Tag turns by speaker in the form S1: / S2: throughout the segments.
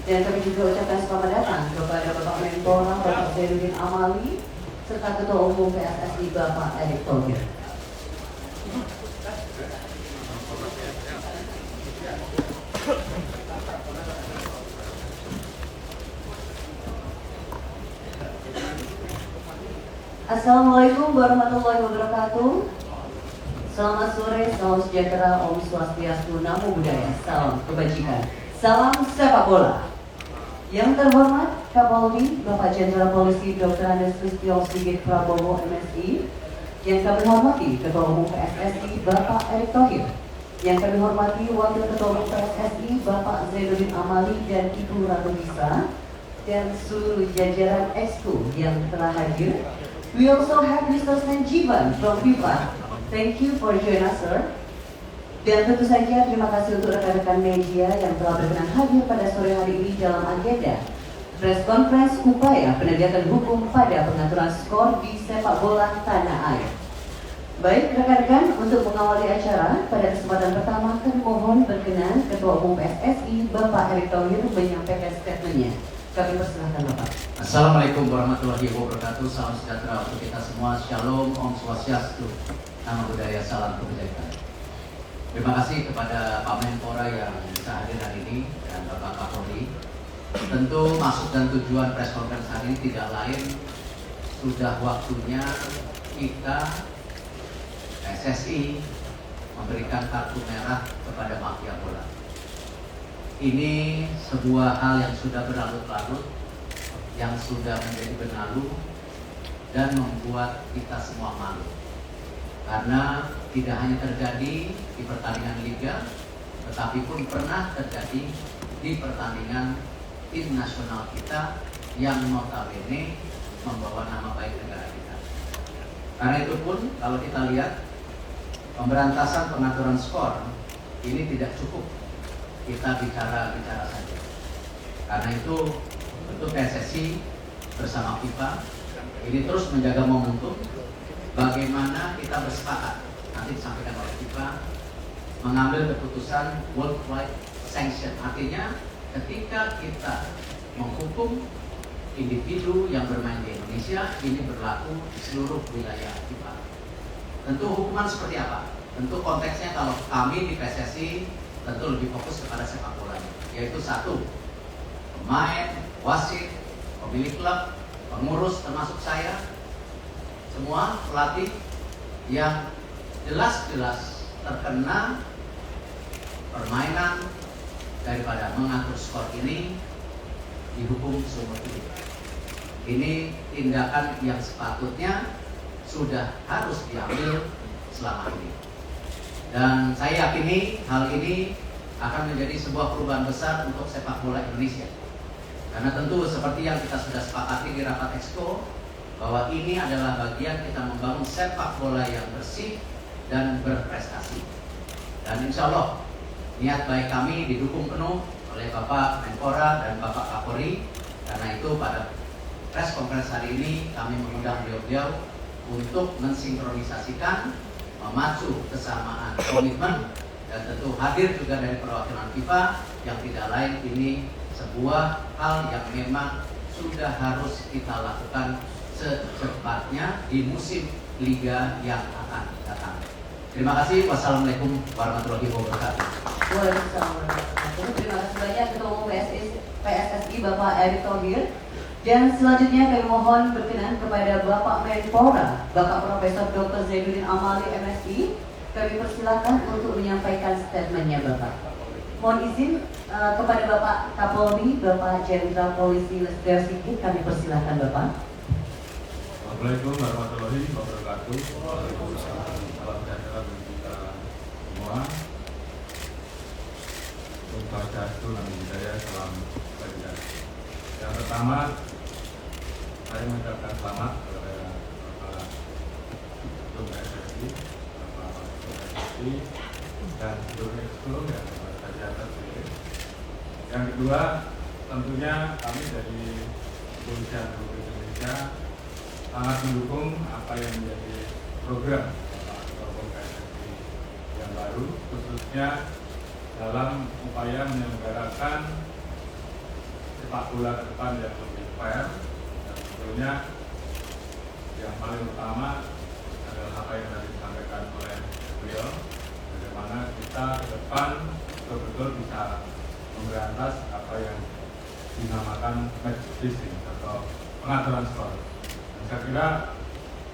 S1: Dan kami juga ucapkan selamat datang kepada Bapak Menpora, Bapak Zainuddin Amali, serta Ketua Umum PSSI Bapak Erick Thohir. Assalamualaikum warahmatullahi wabarakatuh. Selamat sore, salam sejahtera, Om Swastiastu, Namo Buddhaya, salam kebajikan, salam sepak bola. Yang terhormat Kapolri Bapak Jenderal Polisi Dr. Andes Listio Sigit Prabowo MSI, yang kami hormati Ketua Umum PSSI Bapak Erick Thohir, yang kami hormati Wakil Ketua Umum PSSI Bapak Zainuddin Amali dan Ibu Ratu Bisa, dan seluruh jajaran Exco yang telah hadir. We also have Mr. Sanjivan from FIFA. Thank you for joining us, sir. Dan tentu saja terima kasih untuk rekan-rekan media yang telah berkenan hadir pada sore hari ini dalam agenda press conference upaya penegakan hukum pada pengaturan skor di sepak bola tanah air. Baik rekan-rekan, untuk mengawali acara pada kesempatan pertama kami mohon berkenan Ketua Umum PSSI Bapak Erick Thohir menyampaikan statementnya. Kami persilahkan Bapak.
S2: Assalamualaikum warahmatullahi wabarakatuh. Salam sejahtera untuk kita semua. Shalom, Om Swastiastu, Namo Buddhaya, salam kebajikan. Terima kasih kepada Pak Menpora yang bisa hadir hari ini dan Bapak Kapolri. Tentu maksud dan tujuan press conference hari ini tidak lain, sudah waktunya kita PSSI memberikan kartu merah kepada mafia bola. Ini sebuah hal yang sudah berlarut-larut, yang sudah menjadi benalu dan membuat kita semua malu. Karena tidak hanya terjadi di pertandingan liga, tetapi pun pernah terjadi di pertandingan tim nasional kita yang notabene membawa nama baik negara kita. Karena itu pun kalau kita lihat pemberantasan pengaturan skor ini tidak cukup kita bicara saja. Karena itu tentu PSSI bersama FIFA ini terus menjaga momentum bagaimana kita bersepakat, nanti disampaikan oleh FIFA, mengambil keputusan worldwide sanction. Artinya ketika kita menghukum individu yang bermain di Indonesia, ini berlaku di seluruh wilayah FIFA. Tentu hukuman seperti apa? Tentu konteksnya kalau kami di PSSI tentu lebih fokus kepada sepak bola, yaitu satu, pemain, wasit, pemilik klub, pengurus termasuk saya, semua pelatih yang jelas-jelas terkena permainan daripada mengatur skor ini dihukum seumur hidup. Ini tindakan yang sepatutnya sudah harus diambil selama ini. Dan saya yakini hal ini akan menjadi sebuah perubahan besar untuk sepak bola Indonesia. Karena tentu seperti yang kita sudah sepakati di rapat Exco, bahwa ini adalah bagian kita membangun sepak bola yang bersih dan berprestasi. Dan insya Allah niat baik kami didukung penuh oleh Bapak Menpora dan Bapak Kapolri. Karena itu pada press conference hari ini kami mengundang beliau-beliau untuk mensinkronisasikan, memacu kesamaan komitmen, dan tentu hadir juga dari perwakilan FIFA yang tidak lain ini sebuah hal yang memang sudah harus kita lakukan secepatnya di musim liga yang akan datang. Terima kasih. Wassalamualaikum warahmatullahi wabarakatuh.
S1: Waalaikumsalam warahmatullahi wabarakatuh. Terima kasih banyak Ketua Umum PSSI Bapak Erick Thohir. Dan selanjutnya kami mohon berkenan kepada Bapak Menpora, Bapak Profesor Dr. Zainuddin Amali MSI. Kami persilakan untuk menyampaikan statementnya Bapak. Mohon izin kepada Bapak Kapolri, Bapak Jenderal Polisi Listio Sigit, kami persilakan Bapak.
S3: Assalamualaikum warahmatullahi wabarakatuh. Waalaikumsalam. Salam sejahtera bagi kita semua. Om Swastiastu, Namo Buddhaya, salam kebajikan. Yang pertama, saya mengucapkan selamat kepada Bapak Ketum PSSI, Bapak PSSI, dan seluruh Exco yang tadi atas ini. Yang kedua, tentunya kami dari Kepolisian Republik Indonesia sangat mendukung apa yang menjadi program Bapak Ketua Umum PSSI yang baru, khususnya dalam upaya menyelenggarakan sepak bola ke depan yang lebih fair. Dan tentunya yang paling utama adalah apa yang tadi disampaikan oleh beliau, bagaimana kita ke depan betul-betul bisa memberantas apa yang dinamakan match fixing atau pengaturan skor. Dan saya kira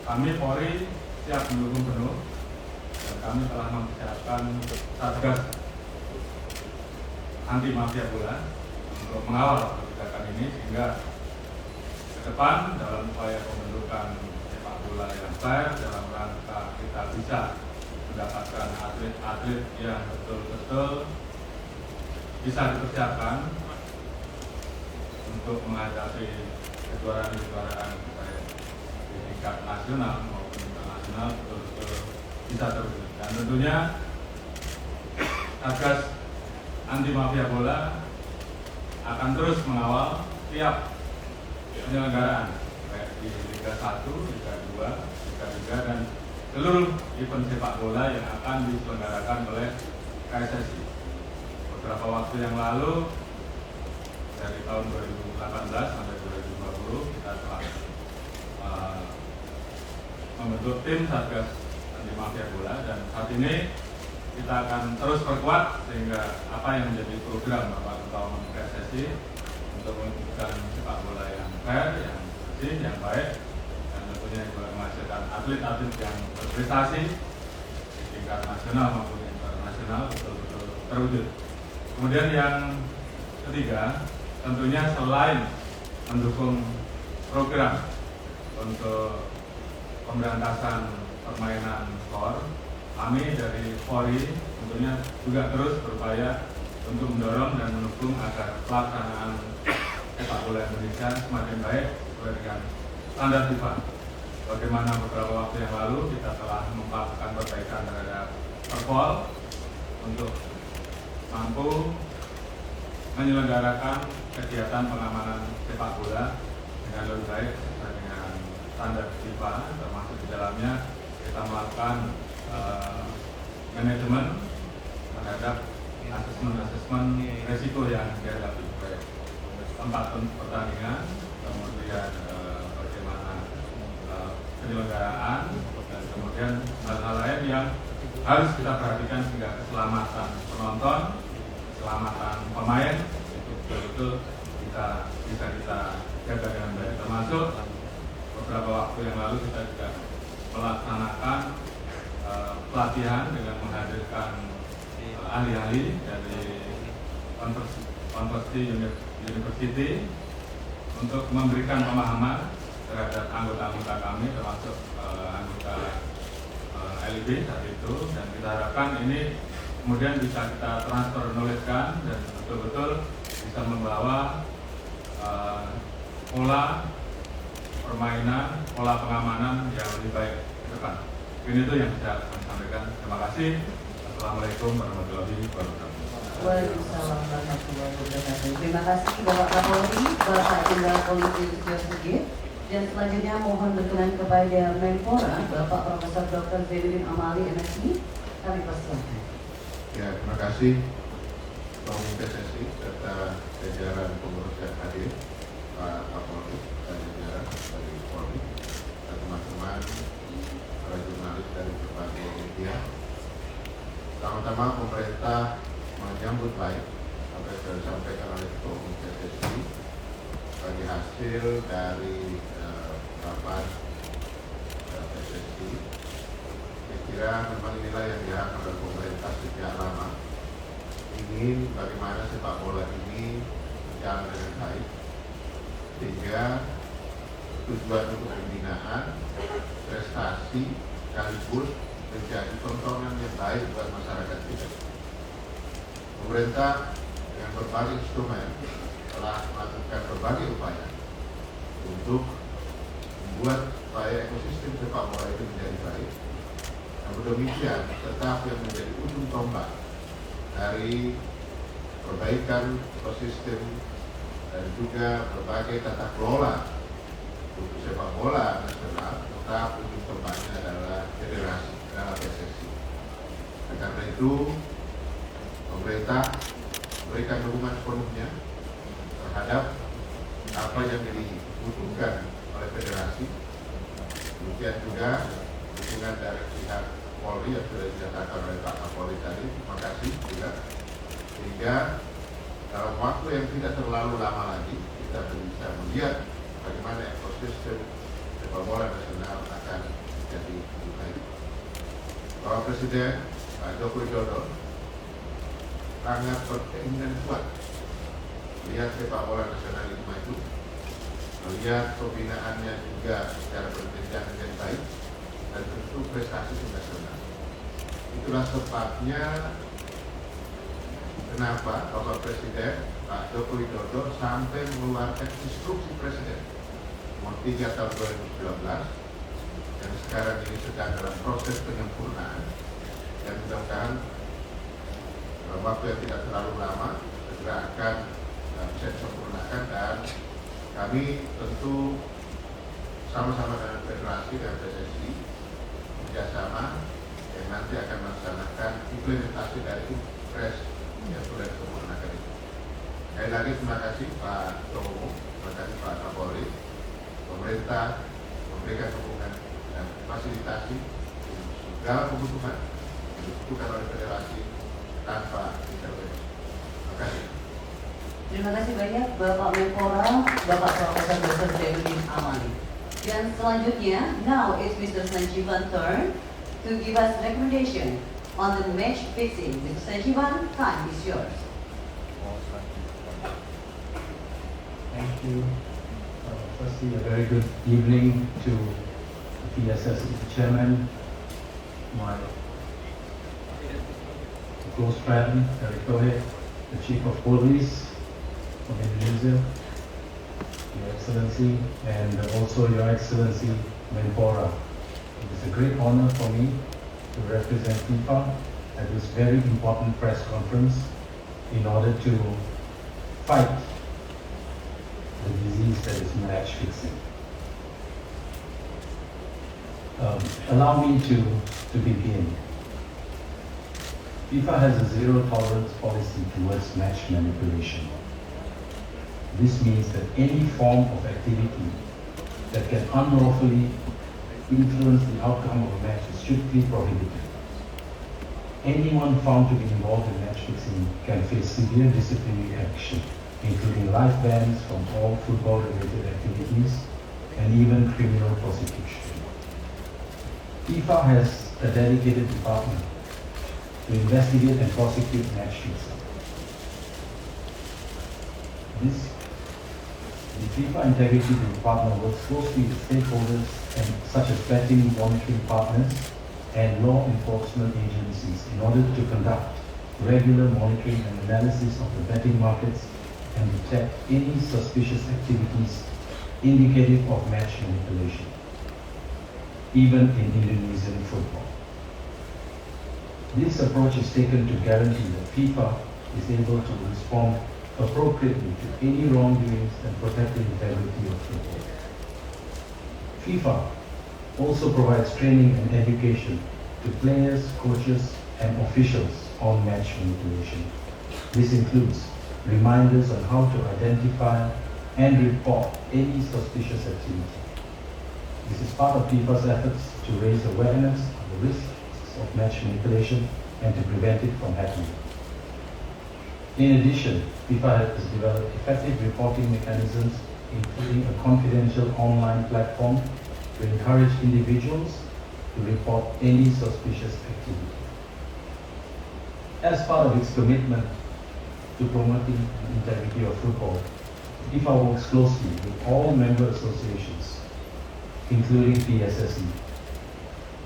S3: kami Polri siap mendukung penuh, dan kami telah mempersiapkan Satgas anti mafia bola untuk mengawal kebijakan ini, sehingga ke depan dalam upaya pembentukan sepak bola yang fair dalam rangka kita bisa mendapatkan atlet-atlet yang betul-betul bisa dipersiapkan untuk menghadapi kejuaraan-kejuaraan baik di tingkat nasional maupun internasional betul-betul bisa terwujud. Dan tentunya Satgas anti mafia bola akan terus mengawal tiap penyelenggaraan baik di Liga 1, Liga 2, Liga 3 dan seluruh event sepak bola yang akan diselenggarakan oleh KSSI. Beberapa waktu yang lalu dari tahun 2018 sampai 2020 kita telah membentuk tim Satgas anti mafia bola, dan saat ini kita akan terus perkuat sehingga apa yang menjadi program Bapak Ketua Umum PSSI untuk mewujudkan sepak bola yang fair, yang bersih, yang baik, dan tentunya juga menghasilkan atlet-atlet yang berprestasi di tingkat nasional maupun internasional betul-betul terwujud. Kemudian yang ketiga, tentunya selain mendukung program untuk pemberantasan permainan skor, kami dari Polri tentunya juga terus berupaya untuk mendorong dan mendukung agar pelaksanaan sepak bola Indonesia semakin baik sesuai dengan standar FIFA. Bagaimana beberapa waktu yang lalu kita telah melakukan perbaikan terhadap Perpol untuk mampu menyelenggarakan kegiatan pengamanan sepak bola dengan lebih baik sesuai dengan standar FIFA, termasuk di dalamnya kita melakukan manajemen terhadap asesmen resiko yang dihadapi, baik tempat pertandingan, kemudian bagaimana penyelenggaraan, dan kemudian hal-hal lain yang harus kita perhatikan sehingga keselamatan penonton, keselamatan pemain itu betul-betul bisa kita jaga dengan baik. Termasuk beberapa waktu yang lalu kita juga melaksanakan pelatihan dengan menghadirkan ahli-ahli dari University untuk memberikan pemahaman terhadap anggota-anggota kami, termasuk anggota LIB saat itu, dan kita harapkan ini kemudian bisa kita transfer knowledge-kan dan betul-betul bisa membawa pola permainan, pola pengamanan yang lebih baik ke depan. Ini itu yang bisa kami sampaikan. Terima kasih. Assalamualaikum warahmatullahi wabarakatuh.
S1: Waalaikumsalam warahmatullahi wabarakatuh. Terima kasih Bapak Kapolri, Bapak Jenderal Polisi Listio Sigit. Dan selanjutnya mohon berkenan kepada Menpora, Bapak Profesor Dr. Zainuddin Amali, MSI. Kami persilakan.
S4: Ya, terima kasih Ketua Umum PSSI serta jajaran pengurus yang hadir, Pak Kapolri dan jajaran dari Polri dan teman-teman para jurnalis dari berbagai media. Pertama-tama pemerintah menyambut baik apa yang sudah disampaikan oleh Ketua Umum PSSI sebagai hasil dari rapat PSSI. Saya kira memang inilah yang diharapkan oleh pemerintah sejak lama, ingin bagaimana sepak bola ini berjalan dengan baik sehingga tujuan untuk pembinaan, prestasi, sekaligus menjadi tontonan yang baik buat masyarakat kita. Pemerintah dengan berbagai instrumen telah melakukan berbagai upaya untuk membuat supaya ekosistem sepak bola itu menjadi baik. Namun demikian, tetap yang menjadi ujung tombak dari perbaikan ekosistem dan juga berbagai tata kelola untuk sepak bola nasional, tetap ujung tombaknya adalah federasi, adalah PSSI. Karena itu, pemerintah memberikan dukungan sepenuhnya terhadap apa yang dibutuhkan oleh federasi. Demikian juga dukungan dari pihak Polri yang sudah dinyatakan oleh Pak Kapolri tadi. Terima kasih juga. Sehingga dalam waktu yang tidak terlalu lama lagi kita bisa melihat bagaimana ekosistem sepak bola nasional akan jadi lebih baik. Bapak Presiden Pak Joko Widodo sangat berkeinginan kuat melihat sepak bola nasional itu maju, melihat pembinaannya juga secara berjenjang yang baik, dan tentu prestasi nasional. Itulah sebabnya kenapa Bapak Presiden Pak Joko Widodo sampai mengeluarkan instruksi Presiden nomor 3 tahun 2019 yang sekarang ini sedang dalam proses penyempurnaan, dan mudah-mudahan dalam waktu yang tidak terlalu lama segera akan bisa disempurnakan, dan kami tentu sama-sama dengan Federasi dan PSSI kerjasama yang nanti akan melaksanakan implementasi dari impres yang sudah disempurnakan itu. Sekali lagi terima kasih Pak Jokowi, terima kasih Pak Kapolri. Pemerintah memberikan dukungan dan fasilitasi segala kebutuhan yang dibutuhkan oleh Federasi tanpa intervensi. Terima kasih.
S1: Terima kasih banyak Bapak Menpora, Bapak Profesor Dr. Zainuddin Amali. Dan selanjutnya, now it's Mr. Sanjivan turn to give us recommendation on the match fixing. Mr. Sanjivan, time is yours.
S5: Thank you. Firstly, a very good evening to the PSSI Chairman, my close friend, Eric Thohir, the Chief of Police of Indonesia, Your Excellency, and also Your Excellency Menpora. It is a great honor for me to represent FIFA at this very important press conference in order to fight the disease that is match fixing. Allow me to begin. FIFA has a zero tolerance policy towards match manipulation. This means that any form of activity that can unlawfully influence the outcome of a match is strictly prohibited. Anyone found to be involved in match fixing can face severe disciplinary action, including life bans from all football-related activities and even criminal prosecution. FIFA has a dedicated department to investigate and prosecute match fixing. The FIFA Integrity Department works closely with stakeholders such as betting monitoring partners and law enforcement agencies in order to conduct regular monitoring and analysis of the betting markets and detect any suspicious activities indicative of match manipulation, even in Indonesian football. This approach is taken to guarantee that FIFA is able to respond appropriately to any wrongdoings and protect the integrity of football. FIFA also provides training and education to players, coaches, and officials on match manipulation. This includes reminders on how to identify and report any suspicious activity. This is part of FIFA's efforts to raise awareness of the risks of match manipulation and to prevent it from happening. In addition, FIFA has developed effective reporting mechanisms, including a confidential online platform to encourage individuals to report any suspicious activity. As part of its commitment to promoting the integrity of football, FIFA works closely with all member associations, including PSSI,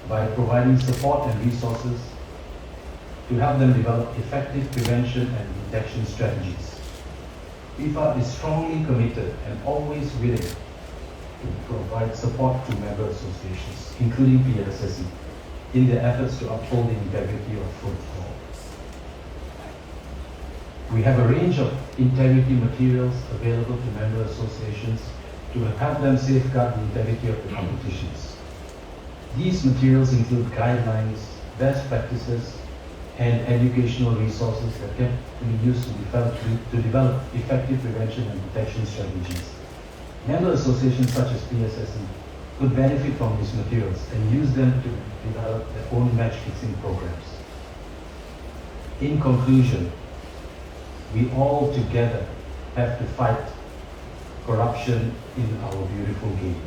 S5: by providing support and resources to help them develop effective prevention and detection strategies. FIFA is strongly committed and always willing to provide support to member associations, including PSSI, in their efforts to uphold the integrity of football. We have a range of integrity materials available to member associations to help them safeguard the integrity of the competitions. These materials include guidelines, best practices, and educational resources that can be used to develop effective prevention and detection strategies. Member associations such as PSSE could benefit from these materials and use them to develop their own match fixing programs. In conclusion, we all together have to fight corruption in our beautiful game.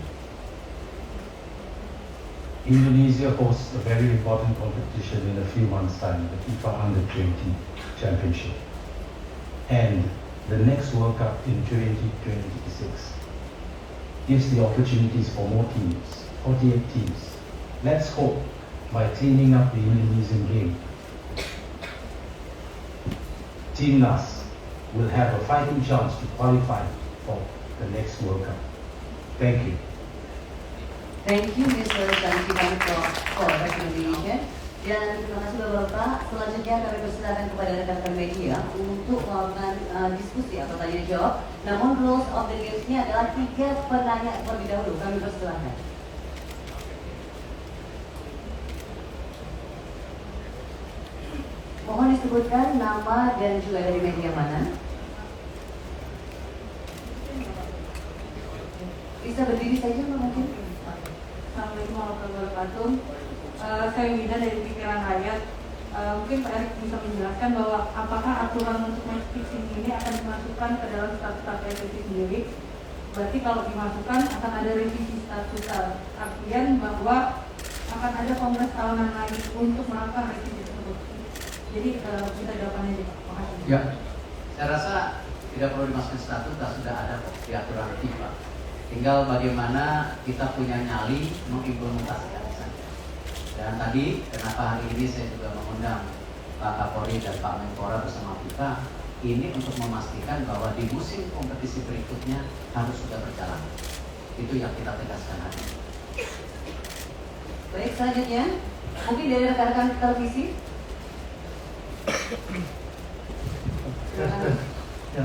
S5: Indonesia hosts a very important competition in a few months' time, the FIFA Under-20 Championship. And the next World Cup in 2026 gives the opportunities for more teams, 48 teams. Let's hope by cleaning up the Indonesian game, Timnas will have a fighting chance to qualify for the next World Cup. Thank you.
S1: Thank you, Mr. Shantiban for recommendation. Dan terima kasih Bapak. Selanjutnya kami persilakan kepada rekan-rekan media untuk melakukan diskusi atau tanya jawab. Namun rules of the games-nya adalah 3 penanya terlebih dahulu. Kami persilakan. Mohon disebutkan nama dan juga dari media mana. Bisa berdiri saja mungkin.
S6: Assalamualaikum warahmatullahi wabarakatuh. Saya Wida dari Pikiran Rakyat. Mungkin Pak Erik bisa menjelaskan bahwa apakah aturan untuk match fixing ini akan dimasukkan ke dalam statuta PSSI sendiri. Berarti kalau dimasukkan akan ada revisi statuta, artian bahwa akan ada kongres tahunan lagi untuk melakukan revisi tersebut. Jadi kita jawabannya aja Pak. Makasih.
S2: Ya, saya rasa tidak perlu dimasukkan statuta, sudah ada di aturan FIFA. Tinggal bagaimana kita punya nyali mengimplementasikan saja. Dan tadi kenapa hari ini saya juga mengundang Pak Kapolri dan Pak Menpora bersama kita ini untuk memastikan bahwa di musim kompetisi berikutnya harus sudah berjalan. Itu yang kita tegaskan hari ini.
S1: Baik, selanjutnya mungkin dari rekan-rekan televisi.
S7: Ya,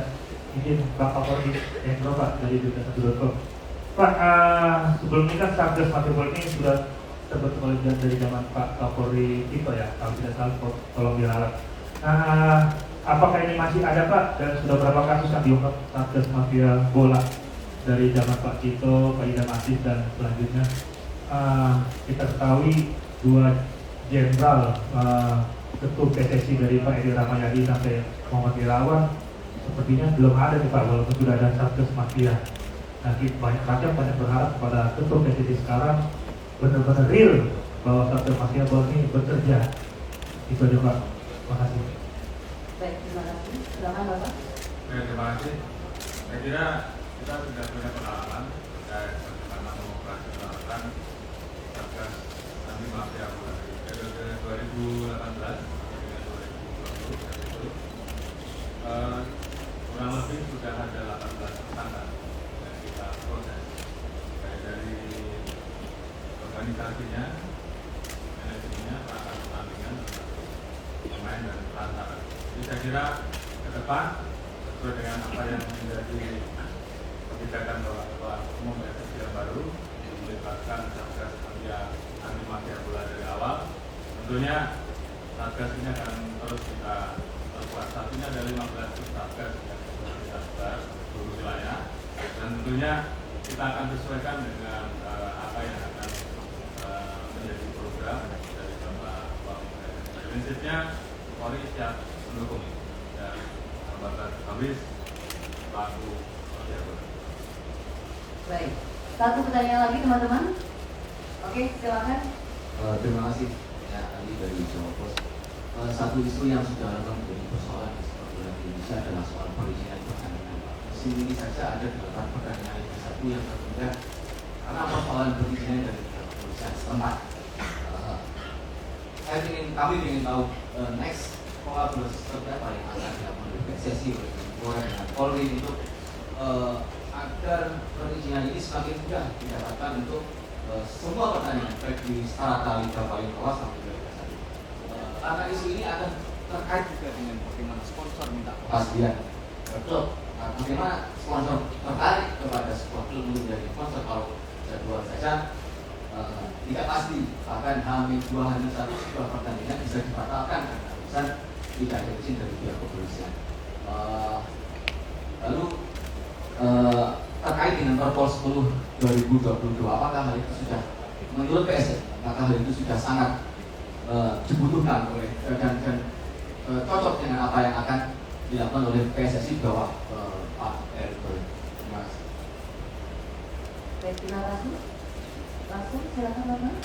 S7: izin Pak Kapolri yang Pak dari Data1.com. Pak, sebelum ini kan Satgas Mafia ini sudah terbentuk dari zaman Pak Kapolri Tito ya, kalau tidak salah, tolong diralat. Apakah ini masih ada Pak, dan sudah berapa kasus yang diungkap Satgas Mafia Bola dari zaman Pak Tito, Pak Idam Aziz dan selanjutnya? Kita ketahui 2 jenderal ketua PSSI dari Pak Edi Rahmayadi sampai Muhammad Irawan sepertinya belum ada nih Pak, walaupun sudah ada Satgas Mafia. Nah, banyak rakyat banyak berharap kepada ketua PSSI sekarang benar-benar real bahwa Satgas Mafia Bola ini bekerja. Itu aja Pak. Terima kasih.
S1: Baik, terima kasih. Silakan Bapak.
S3: Terima kasih. Saya kira kita sudah punya pengalaman terkait bagaimana mengoperasionalkan Satgas Anti Mafia Bola dari periode 2018 hingga 2020 itu kurang lebih sudah ada 18 tersangka yang kita proses, baik dari organisasinya, manajemennya, perangkat pertandingan, pemain dan pelantaran. Jadi saya kira ke depan sesuai dengan apa yang menjadi kebijakan Bapak Umum PSSI yang baru, melibatkan Satgas Anti Mafia Bola dari awal. Tentunya Satgas ini akan terus kita perkuat. Saat ini ada 15 Satgas yang sudah kita sebar seluruh wilayah, dan tentunya kita akan sesuaikan dengan apa yang akan menjadi program dari Bapak PSSI. Prinsipnya Polri siap mendukung dan hambatan habis pelaku mafia bola.
S1: Baik, satu pertanyaan lagi teman-teman. Oke, silakan.
S2: Terima kasih. Ya, tadi dari Jawa Pos. Satu isu yang sudah lama menjadi persoalan di sepak bola Indonesia adalah soal perizinan pertandingan. Musim ini saja ada 8 pertandingan Liga 1 yang tertunda karena persoalan perizinan dari pihak kepolisian setempat. Kami ingin tahu next kolaborasi seperti apa yang akan dilakukan oleh PSSI, oleh Menpora dengan Polri untuk agar perizinan ini semakin mudah didapatkan untuk semua pertandingan baik di strata liga paling bawah sampai Liga 1. Karena isu ini akan terkait juga dengan bagaimana sponsor minta kepastian. Betul. Bagaimana sponsor tertarik kepada sebuah klub untuk menjadi sponsor kalau jadwal saja tidak pasti, bahkan H-2 H-1 sebuah pertandingan bisa dibatalkan karena alasan tidak ada izin dari pihak kepolisian. Lalu terkait dengan
S8: Perpol 10 2022. Apakah hal itu sudah menurut PSSI, apakah hal itu sudah sangat dibutuhkan oleh dan cocok dengan apa yang akan dilakukan oleh PSSI di bawah Pak Erick Thohir? Terima kasih.
S1: Baik, terima kasih. Langsung silakan Bapak.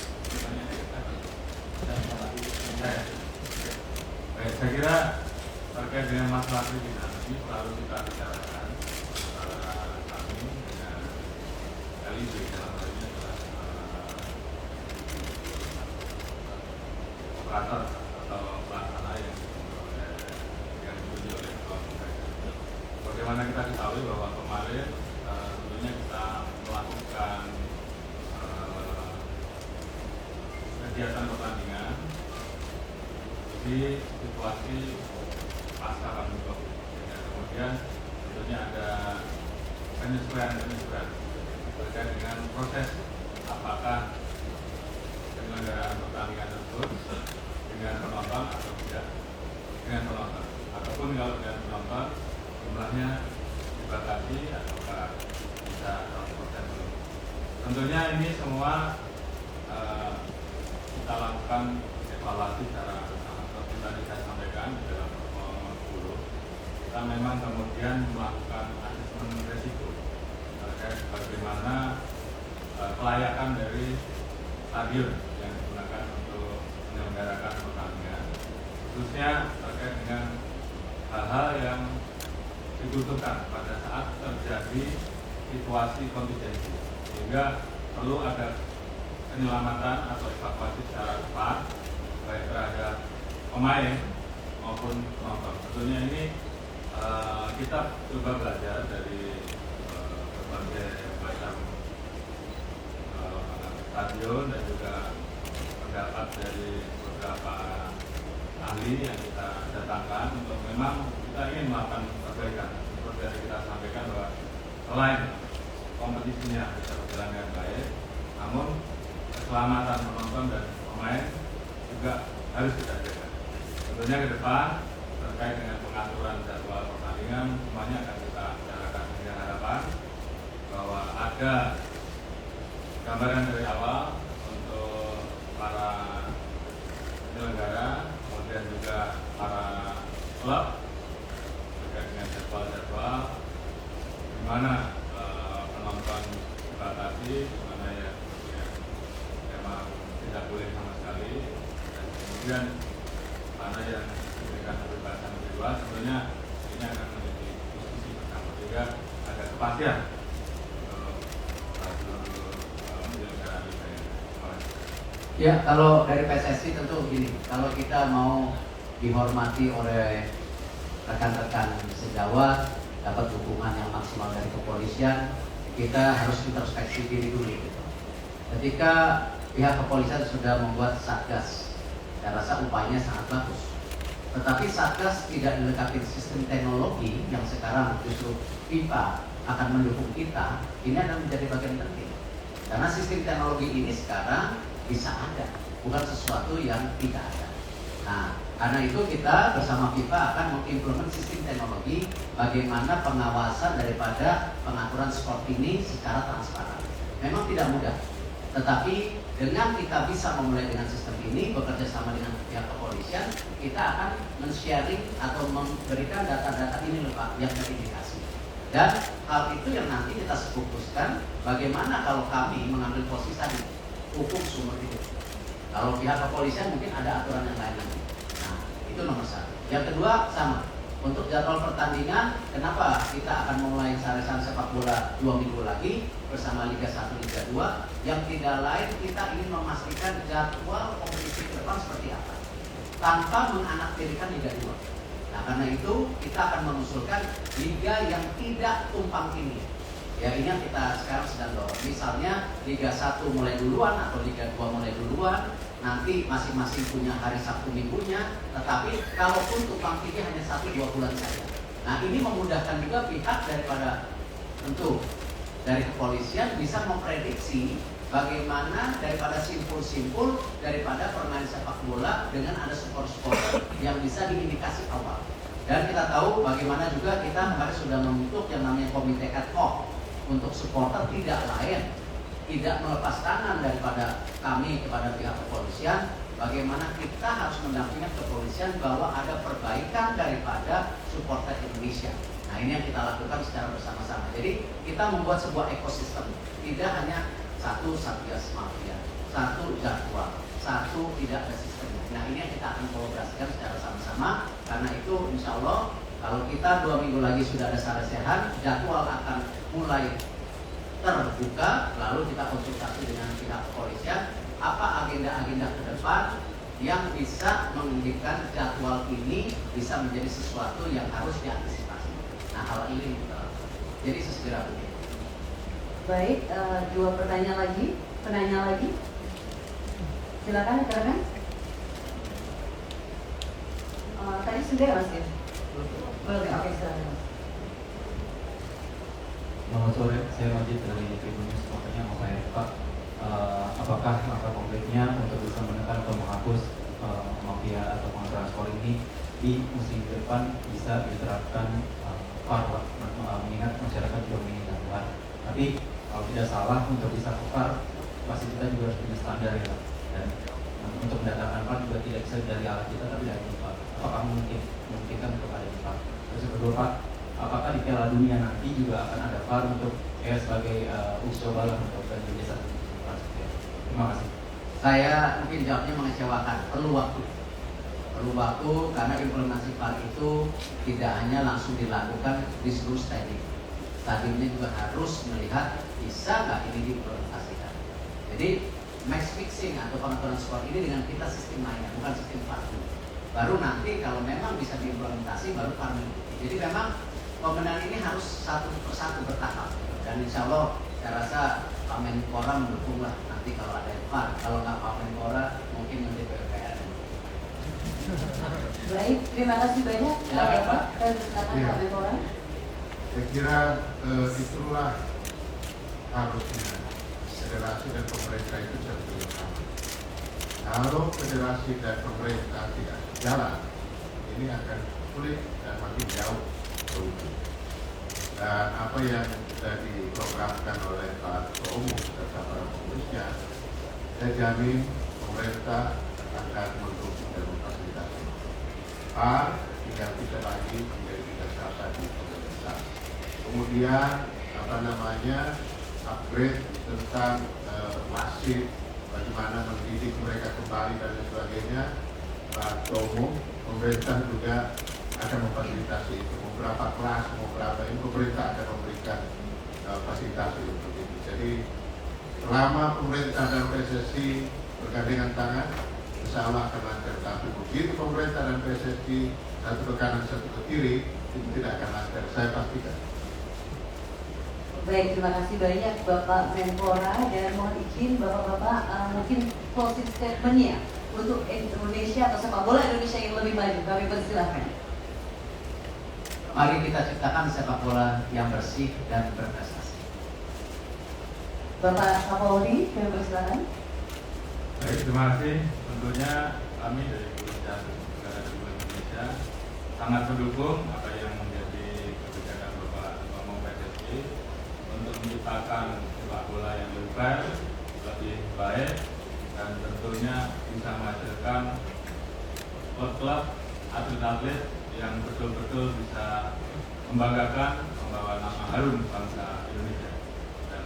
S3: Baik, saya kira terkait dengan masalah perizinan ini selalu kita bicarakan antara kami dengan LIB dalam hal ini adalah operator atau pelaksana yang ditunjuk oleh Ketua Umum. Bagaimana kita ketahui bahwa kemarin tentunya kita melakukan kegiatan pertandingan di situasi pasca pandemi COVID. Kemudian tentunya ada penyesuaian terkait dengan proses apakah penyelenggaraan pertandingan tersebut dengan penonton atau tidak dengan penonton, ataupun kalau dengan penonton jumlahnya dibatasi ataukah bisa 100% belum. Tentunya ini semua kita lakukan evaluasi secara seperti tadi saya sampaikan di dalam Perpol 10. Kita memang kemudian melakukan asesmen risiko terkait bagaimana kelayakan dari stadion yang digunakan untuk menyelenggarakan pertandingan, khususnya terkait dengan hal-hal yang dibutuhkan pada saat terjadi situasi kontingensi, sehingga perlu ada penyelamatan atau evakuasi secara cepat baik terhadap pemain maupun penonton. Tentunya ini kita coba belajar dari berbagai macam stadion dan juga pendapat dari beberapa ahli yang kita datangkan untuk memang kita ingin melakukan perbaikan. Seperti yang kita sampaikan bahwa selain kompetisinya bisa berjalan dengan baik, namun keselamatan penonton dan pemain juga harus kita jaga. Tentunya ke depan terkait dengan pengaturan jadwal pertandingan semuanya akan kita bicarakan dengan harapan bahwa ada gambaran dari awal untuk para penyelenggara, kemudian juga para klub terkait dengan jadwal-jadwal di mana penonton dibatasi, di mana yang memang tidak boleh sama sekali, dan kemudian mana yang diberikan kebebasan lebih luas. Sebenarnya ini akan menjadi diskusi bersama sehingga ada kepastian
S2: Ya, kalau dari PSSI tentu begini, kalau kita mau dihormati oleh rekan-rekan sejawat, dapat dukungan yang maksimal dari kepolisian, kita harus introspeksi diri dulu gitu. Ketika pihak kepolisian sudah membuat satgas, saya rasa upayanya sangat bagus. Tetapi satgas tidak dilengkapi sistem teknologi yang sekarang justru FIFA akan mendukung kita, ini akan menjadi bagian penting. Karena sistem teknologi ini sekarang bisa ada, bukan sesuatu yang tidak ada. Nah, karena itu kita bersama FIFA akan mengimplement sistem teknologi bagaimana pengawasan daripada pengaturan sport ini secara transparan. Memang tidak mudah, tetapi dengan kita bisa memulai dengan sistem ini, bekerja sama dengan pihak kepolisian, kita akan men-sharing atau memberikan data-data ini Pak yang terindikasi. Dan hal itu yang nanti kita fokuskan bagaimana kalau kami mengambil posisi tadi hukum sumber hidup. Kalau pihak kepolisian mungkin ada aturan yang lain lagi. Nah, itu nomor satu. Yang kedua sama. Untuk jadwal pertandingan, kenapa kita akan memulai sarasan sepak bola 2 minggu lagi bersama Liga 1, Liga 2? Yang tidak lain kita ingin memastikan jadwal kompetisi ke depan seperti apa, tanpa menganaktirikan Liga 2. Nah, karena itu kita akan mengusulkan liga yang tidak tumpang tindih. Ya, ini yang kita sekarang sedang dorong. Misalnya Liga 1 mulai duluan atau Liga 2 mulai duluan, nanti masing-masing punya hari Sabtu minggunya, tetapi kalaupun tumpang tindih hanya 1-2 bulan saja. Nah, ini memudahkan juga pihak daripada tentu dari kepolisian bisa memprediksi bagaimana daripada simpul-simpul daripada permainan sepak bola dengan ada skor-skor yang bisa diindikasi awal. Dan kita tahu bagaimana juga kita kemarin sudah membentuk yang namanya komite ad hoc untuk supporter tidak lain, tidak melepas tangan daripada kami kepada pihak kepolisian. Bagaimana kita harus mendampingi kepolisian bahwa ada perbaikan daripada supporter Indonesia. Nah, ini yang kita lakukan secara bersama-sama. Jadi kita membuat sebuah ekosistem, tidak hanya satu Satgas Mafia, satu jadwal, satu tidak ada sistemnya. Nah, ini yang kita akan kolaborasikan secara sama-sama. Karena itu insya Allah kalau kita 2 minggu lagi sudah ada sarasehan, jadwal akan mulai terbuka, lalu kita konsultasi dengan pihak kepolisian apa agenda-agenda ke depan yang bisa menjadikan jadwal ini bisa menjadi sesuatu yang harus diantisipasi. Nah, hal ini kita lakukan. Jadi sesegera mungkin.
S1: Baik, 2 penanya lagi. Silakan, rekan. Tadi sudah Mas ya? Boleh, oke, silakan.
S9: Selamat sore, saya Majid dari Tribun News. Makanya mau saya Pak, apakah langkah konkretnya untuk bisa menekan atau menghapus mafia atau transport ini di musim depan bisa diterapkan VAR, mengingat masyarakat juga menginginkan VAR. Tapi kalau tidak salah untuk bisa VAR pasti kita juga harus punya standar ya Pak. Dan untuk mendatangkan VAR juga tidak bisa dari alat kita tapi dari tempat. Apakah memungkinkan untuk ada di VAR? Terus yang kedua Pak, apakah di Piala Dunia nanti juga akan ada VAR untuk sebagai uji coba lah untuk Indonesia? Terima kasih.
S2: Saya mungkin jawabnya mengecewakan, perlu waktu karena implementasi VAR itu tidak hanya langsung dilakukan di seluruh stadium. Stadiumnya juga harus melihat bisa nggak ini diimplementasikan. Jadi match fixing atau pengaturan skor ini dengan kita sistem mainnya, bukan sistem VAR. Baru nanti kalau memang bisa diimplementasi baru VAR mengikuti. Jadi memang pembenahan ini harus satu persatu bertahap. Dan insya Allah saya rasa Pak Menpora mendukung lah nanti kalau ada VAR. Kalau nggak Pak Menpora mungkin nanti PPR.
S1: Baik, terima kasih banyak. Pak Menpora.
S4: Saya kira itulah harusnya federasi dan pemerintah itu bersama. Kalau federasi dan pemerintah tidak sejalan, ini akan sulit dan makin jauh berujung. Dan apa yang sudah diprogramkan oleh Pak Ketua Umum serta para pengurusnya, saya jamin pemerintah akan mendukung dan memfasilitasi. VAR tinggal kita lagi menjadi kita sahabat di pemerintah. Kemudian upgrade tentang wasit, bagaimana mendidik mereka kembali dan lain sebagainya. Pak Ketua Umum, pemerintah juga akan memfasilitasi itu. Beberapa kelas, beberapa ini pemerintah akan memberikan fasilitasi untuk itu. Jadi selama pemerintah dan PSSI bergandengan tangan, insya Allah akan lancar. Tapi begitu pemerintah dan PSSI satu ke kanan satu ke kiri, itu tidak akan lancar. Saya pastikan.
S1: Baik, terima kasih banyak Bapak Menpora dan mohon izin Bapak-Bapak mungkin closing statement-nya untuk Indonesia atau sepak bola Indonesia yang lebih maju. Kami persilahkan.
S2: Mari kita ciptakan sepak bola yang bersih dan berprestasi.
S1: Bapak Kapolri, kami persilahkan.
S3: Baik, terima kasih. Tentunya kami dari Kepolisian Negara Republik Indonesia sangat mendukung apa yang menjadi kebijakan Bapak Ngomong PSSI untuk menciptakan sepak bola yang lebih fair, lebih baik, dan tentunya bisa menghasilkan klub-klub atlet-atlet yang betul-betul bisa membanggakan, membawa nama harum bangsa Indonesia. Dan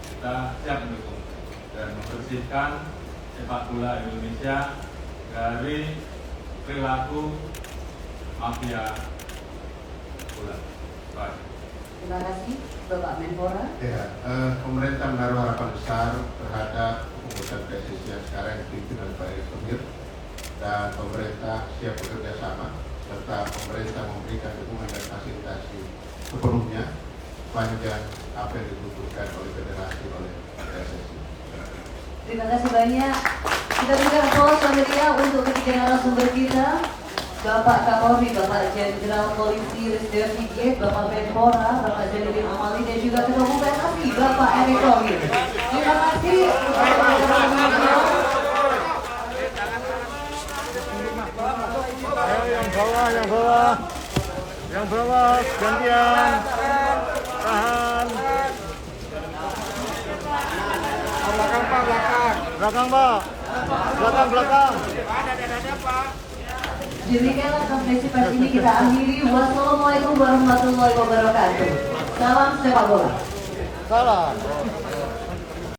S3: kita siap mendukung dan membersihkan sepak bola Indonesia dari perilaku mafia bola. Baik.
S1: Terima kasih Bapak Menpora.
S4: Ya, pemerintah menaruh harapan besar terhadap keputusan PSSI yang sekarang dipimpin oleh Pak Erick Thohir, dan pemerintah siap bekerja sama serta pemerintah memberikan dukungan dan fasilitasi sepenuhnya sepanjang apa yang dibutuhkan oleh federasi oleh PSSI.
S1: Terima kasih banyak. Kita berikan aplaus yang meriah untuk ketiga narasumber kita, Bapak Kapolri, Bapak Jenderal Polisi Risdeo Sigit, Bapak Menpora, Bapak Zainuddin Amali, dan juga Ketua Umum PSSI, Bapak Erick Thohir. Terima kasih.
S10: Yang bawah, gantian, tahan. Belakang, Pak. Belakang.
S1: Demikianlah konferensi pers ini kita akhiri. Wassalamualaikum warahmatullahi wabarakatuh. Salam sepak bola.
S10: Salam.